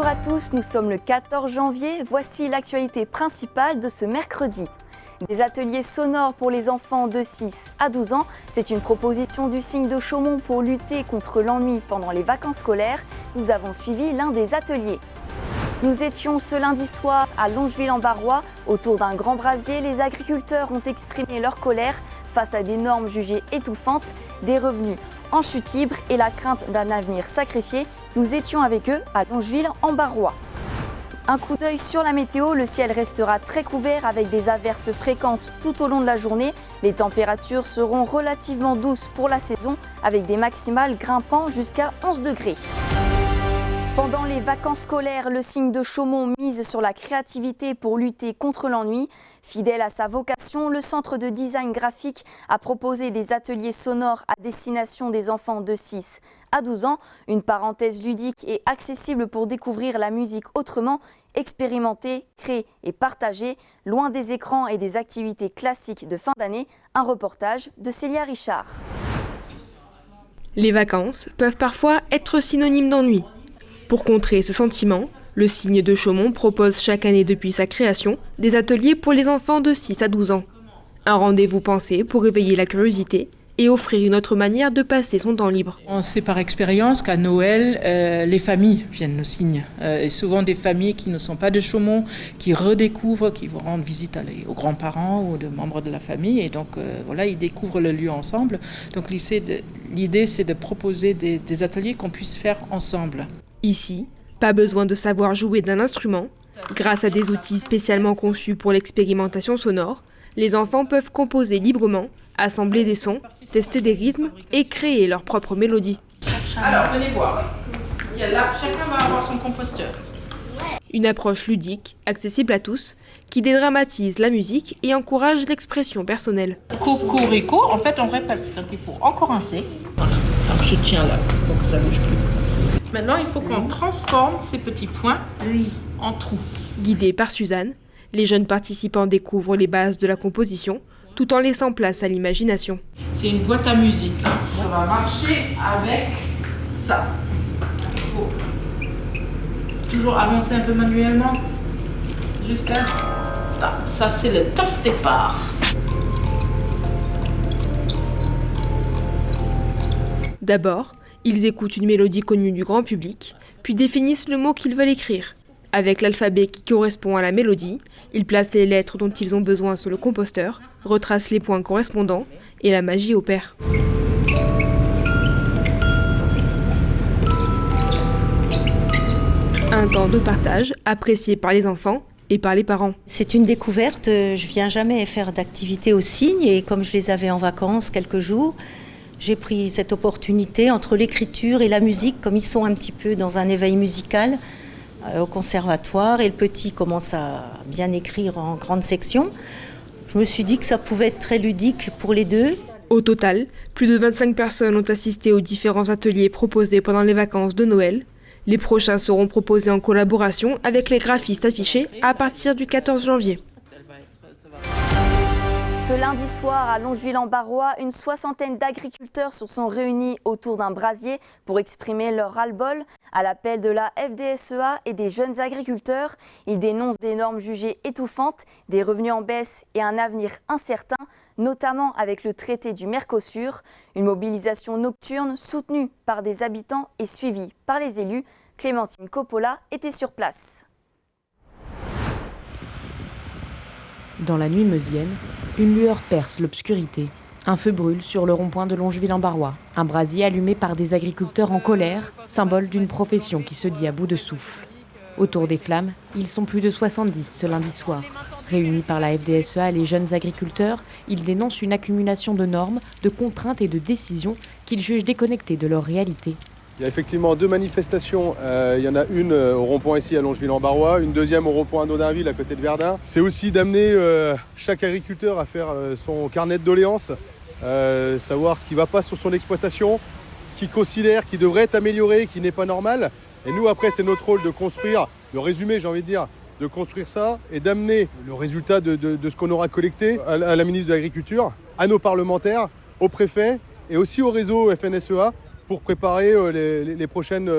à tous, nous sommes le 14 janvier, voici l'actualité principale de ce mercredi. Des ateliers sonores pour les enfants de 6 à 12 ans, c'est une proposition du Cygne de Chaumont pour lutter contre l'ennui pendant les vacances scolaires. Nous avons suivi l'un des ateliers. Nous étions ce lundi soir à Longeville-en-Barrois. Autour d'un grand brasier, les agriculteurs ont exprimé leur colère face à des normes jugées étouffantes, des revenus en chute libre et la crainte d'un avenir sacrifié. Nous étions avec eux à Longeville-en-Barrois. Un coup d'œil sur la météo, le ciel restera très couvert avec des averses fréquentes tout au long de la journée. Les températures seront relativement douces pour la saison avec des maximales grimpant jusqu'à 11 degrés. Pendant les vacances scolaires, le Cygne de Chaumont mise sur la créativité pour lutter contre l'ennui. Fidèle à sa vocation, le Centre de design graphique a proposé des ateliers sonores à destination des enfants de 6 à 12 ans. Une parenthèse ludique et accessible pour découvrir la musique autrement, expérimenter, créer et partager, loin des écrans et des activités classiques de fin d'année. Un reportage de Célia Richard. Les vacances peuvent parfois être synonymes d'ennui. Pour contrer ce sentiment, le Cygne de Chaumont propose chaque année depuis sa création des ateliers pour les enfants de 6 à 12 ans. Un rendez-vous pensé pour éveiller la curiosité et offrir une autre manière de passer son temps libre. On sait par expérience qu'à Noël, les familles viennent au Cygne. Et souvent des familles qui ne sont pas de Chaumont, qui redécouvrent, qui vont rendre visite aux grands-parents ou aux membres de la famille. Et donc voilà, ils découvrent le lieu ensemble. Donc l'idée, c'est de proposer des ateliers qu'on puisse faire ensemble. Ici, pas besoin de savoir jouer d'un instrument. Grâce à des outils spécialement conçus pour l'expérimentation sonore, les enfants peuvent composer librement, assembler des sons, tester des rythmes et créer leur propre mélodie. Alors, venez voir. Là, chacun va avoir son composteur. Une approche ludique, accessible à tous, qui dédramatise la musique et encourage l'expression personnelle. Cocorico, en fait, on répète. Donc, il faut encore un C. Voilà. Donc, je tiens là, donc ça bouge plus. Maintenant, il faut qu'on transforme ces petits points en trous. Guidés par Suzanne, les jeunes participants découvrent les bases de la composition, tout en laissant place à l'imagination. C'est une boîte à musique. On va marcher avec ça. Il faut toujours avancer un peu manuellement. Jusqu'à... Ça, c'est le top départ. D'abord, ils écoutent une mélodie connue du grand public, puis définissent le mot qu'ils veulent écrire. Avec l'alphabet qui correspond à la mélodie, ils placent les lettres dont ils ont besoin sur le composteur, retracent les points correspondants et la magie opère. Un temps de partage apprécié par les enfants et par les parents. C'est une découverte, je viens jamais faire d'activité au Cygne et comme je les avais en vacances quelques jours, j'ai pris cette opportunité entre l'écriture et la musique, comme ils sont un petit peu dans un éveil musical au conservatoire et le petit commence à bien écrire en grande section. Je me suis dit que ça pouvait être très ludique pour les deux. Au total, plus de 25 personnes ont assisté aux différents ateliers proposés pendant les vacances de Noël. Les prochains seront proposés en collaboration avec les graphistes affichés à partir du 14 janvier. Ce lundi soir, à Longeville-en-Barrois, une soixantaine d'agriculteurs se sont réunis autour d'un brasier pour exprimer leur ras-le-bol. À l'appel de la FDSEA et des jeunes agriculteurs, ils dénoncent des normes jugées étouffantes, des revenus en baisse et un avenir incertain, notamment avec le traité du Mercosur. Une mobilisation nocturne soutenue par des habitants et suivie par les élus. Clémentine Coppola était sur place. Dans la nuit meusienne, une lueur perce l'obscurité. Un feu brûle sur le rond-point de Longeville-en-Barrois. Un brasier allumé par des agriculteurs en colère, symbole d'une profession qui se dit à bout de souffle. Autour des flammes, ils sont plus de 70 ce lundi soir. Réunis par la FDSEA et les jeunes agriculteurs, ils dénoncent une accumulation de normes, de contraintes et de décisions qu'ils jugent déconnectées de leur réalité. Il y a effectivement 2 manifestations. Il y en a une au rond-point ici à Longeville-en-Barrois, une deuxième au rond-point d'Audinville à côté de Verdun. C'est aussi d'amener chaque agriculteur à faire son carnet de doléances, savoir ce qui ne va pas sur son exploitation, ce qu'il considère qui devrait être amélioré, qui n'est pas normal. Et nous, après, c'est notre rôle de construire, de résumer, j'ai envie de dire, de construire ça et d'amener le résultat de ce qu'on aura collecté à la ministre de l'Agriculture, à nos parlementaires, au préfet et aussi au réseau FNSEA, pour préparer les prochaines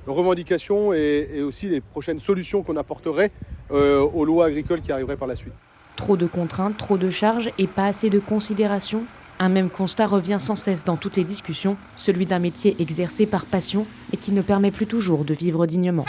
revendications et aussi les prochaines solutions qu'on apporterait aux lois agricoles qui arriveraient par la suite. Trop de contraintes, trop de charges et pas assez de considération. Un même constat revient sans cesse dans toutes les discussions, celui d'un métier exercé par passion et qui ne permet plus toujours de vivre dignement.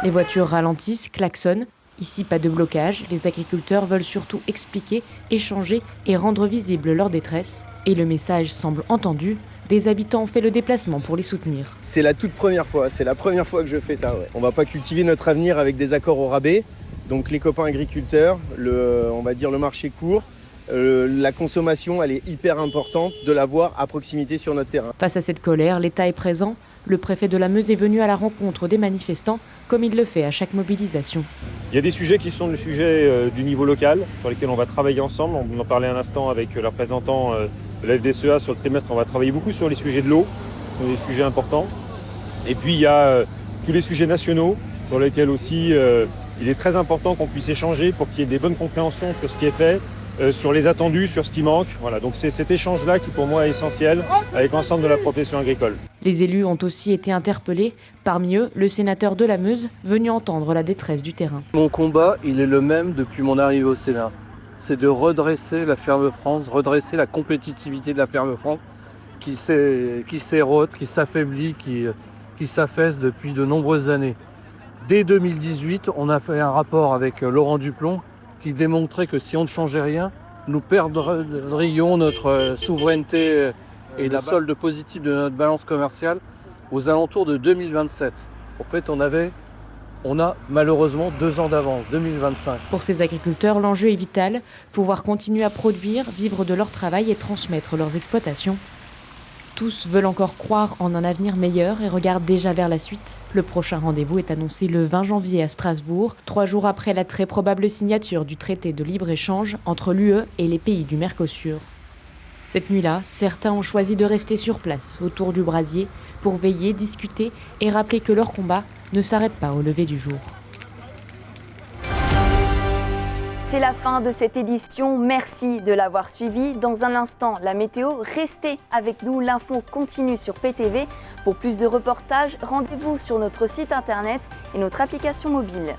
Les voitures ralentissent, klaxonnent. Ici, pas de blocage. Les agriculteurs veulent surtout expliquer, échanger et rendre visible leur détresse. Et le message semble entendu. Des habitants ont fait le déplacement pour les soutenir. C'est la toute première fois, c'est la première fois que je fais ça. Ouais. On ne va pas cultiver notre avenir avec des accords au rabais. Donc les copains agriculteurs, on va dire le marché court, la consommation, elle est hyper importante de l'avoir à proximité sur notre terrain. Face à cette colère, l'État est présent. Le préfet de la Meuse est venu à la rencontre des manifestants, comme il le fait à chaque mobilisation. Il y a des sujets qui sont le sujet du niveau local, sur lesquels on va travailler ensemble. On en parlait un instant avec le représentant de la FDSEA sur le trimestre. On va travailler beaucoup sur les sujets de l'eau, sur des sujets importants. Et puis il y a tous les sujets nationaux, sur lesquels aussi il est très important qu'on puisse échanger pour qu'il y ait des bonnes compréhensions sur ce qui est fait, sur les attendus, sur ce qui manque. Voilà, donc c'est cet échange-là qui pour moi est essentiel avec l'ensemble de la profession agricole. Les élus ont aussi été interpellés. Parmi eux, le sénateur de la Meuse, venu entendre la détresse du terrain. Mon combat, il est le même depuis mon arrivée au Sénat. C'est de redresser la ferme France, redresser la compétitivité de la ferme France qui s'érode, qui s'affaiblit, qui s'affaisse depuis de nombreuses années. Dès 2018, on a fait un rapport avec Laurent Duplon qui démontrait que si on ne changeait rien, nous perdrions notre souveraineté et le solde positif de notre balance commerciale aux alentours de 2027. En fait, on a malheureusement 2 ans d'avance, 2025. Pour ces agriculteurs, l'enjeu est vital, pouvoir continuer à produire, vivre de leur travail et transmettre leurs exploitations. Tous veulent encore croire en un avenir meilleur et regardent déjà vers la suite. Le prochain rendez-vous est annoncé le 20 janvier à Strasbourg, 3 jours après la très probable signature du traité de libre-échange entre l'UE et les pays du Mercosur. Cette nuit-là, certains ont choisi de rester sur place, autour du brasier, pour veiller, discuter et rappeler que leur combat ne s'arrête pas au lever du jour. C'est la fin de cette édition, merci de l'avoir suivi. Dans un instant, la météo, restez avec nous, l'info continue sur PTV. Pour plus de reportages, rendez-vous sur notre site internet et notre application mobile.